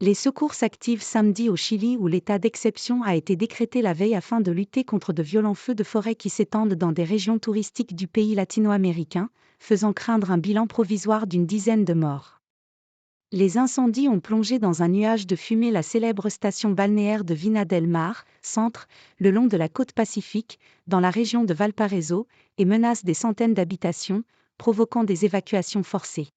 Les secours s'activent samedi au Chili où l'état d'exception a été décrété la veille afin de lutter contre de violents feux de forêt qui s'étendent dans des régions touristiques du pays latino-américain, faisant craindre un bilan provisoire d'une dizaine de morts. Les incendies ont plongé dans un nuage de fumée la célèbre station balnéaire de Vina del Mar, centre, le long de la côte Pacifique, dans la région de Valparaíso, et menacent des centaines d'habitations, provoquant des évacuations forcées.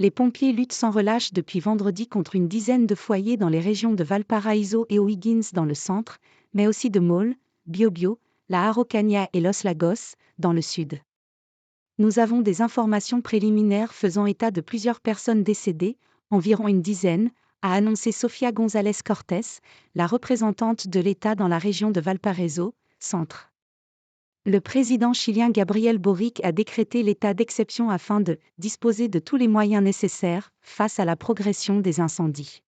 Les pompiers luttent sans relâche depuis vendredi contre une dizaine de foyers dans les régions de Valparaíso et O'Higgins dans le centre, mais aussi de Maule, Biobío, la Araucanía et Los Lagos, dans le sud. Nous avons des informations préliminaires faisant état de plusieurs personnes décédées, environ une dizaine, a annoncé Sofía González Cortés, la représentante de l'État dans la région de Valparaíso, centre. Le président chilien Gabriel Boric a décrété l'état d'exception afin de disposer de tous les moyens nécessaires face à la progression des incendies.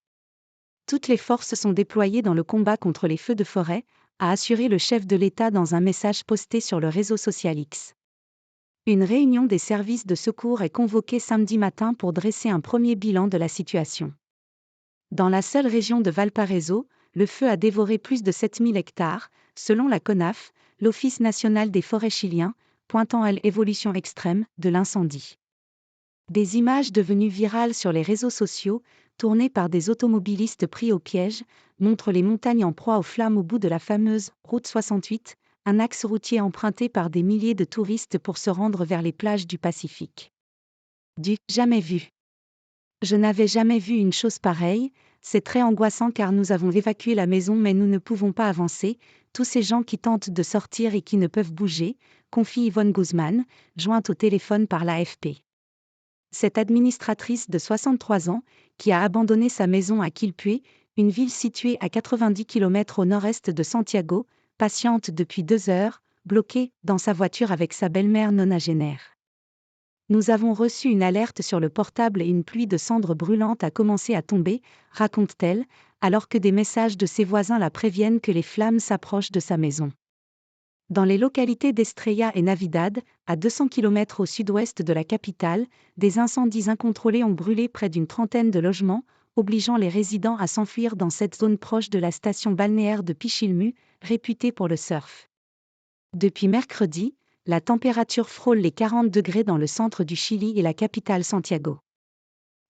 Toutes les forces sont déployées dans le combat contre les feux de forêt, a assuré le chef de l'État dans un message posté sur le réseau social X. Une réunion des services de secours est convoquée samedi matin pour dresser un premier bilan de la situation. Dans la seule région de Valparaíso, le feu a dévoré plus de 7000 hectares, selon la CONAF, l'Office national des forêts chilien, pointant à l'évolution extrême de l'incendie. Des images devenues virales sur les réseaux sociaux, tournées par des automobilistes pris au piège, montrent les montagnes en proie aux flammes au bout de la fameuse route 68, un axe routier emprunté par des milliers de touristes pour se rendre vers les plages du Pacifique. Du jamais vu. Je n'avais jamais vu une chose pareille, c'est très angoissant car nous avons évacué la maison mais nous ne pouvons pas avancer, tous ces gens qui tentent de sortir et qui ne peuvent bouger, confie Yvonne Guzman, jointe au téléphone par l'AFP. Cette administratrice de 63 ans, qui a abandonné sa maison à Quilpué, une ville située à 90 km au nord-est de Santiago, patiente depuis 2 heures, bloquée dans sa voiture avec sa belle-mère nonagénaire. Nous avons reçu une alerte sur le portable et une pluie de cendres brûlantes a commencé à tomber, raconte-t-elle, alors que des messages de ses voisins la préviennent que les flammes s'approchent de sa maison. Dans les localités d'Estrella et Navidad, à 200 km au sud-ouest de la capitale, des incendies incontrôlés ont brûlé près d'une trentaine de logements, obligeant les résidents à s'enfuir dans cette zone proche de la station balnéaire de Pichilemu, réputée pour le surf. Depuis mercredi, la température frôle les 40 degrés dans le centre du Chili et la capitale Santiago.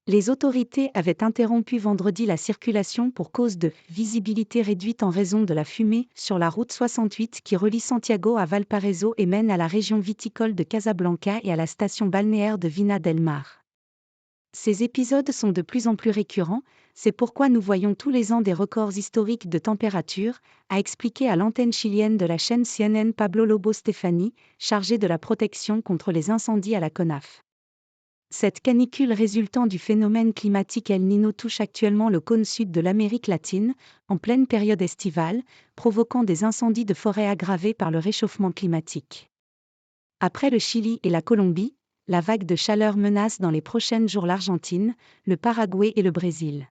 Les autorités avaient interrompu vendredi la circulation pour cause de visibilité réduite en raison de la fumée sur la route 68 qui relie Santiago à Valparaíso et mène à la région viticole de Casablanca et à la station balnéaire de Vina del Mar. Ces épisodes sont de plus en plus récurrents, c'est pourquoi nous voyons tous les ans des records historiques de température, a expliqué à l'antenne chilienne de la chaîne CNN Pablo Lobo Stefani, chargé de la protection contre les incendies à la CONAF. Cette canicule résultant du phénomène climatique El Niño touche actuellement le cône sud de l'Amérique latine, en pleine période estivale, provoquant des incendies de forêt aggravés par le réchauffement climatique. Après le Chili et la Colombie, la vague de chaleur menace dans les prochains jours l'Argentine, le Paraguay et le Brésil.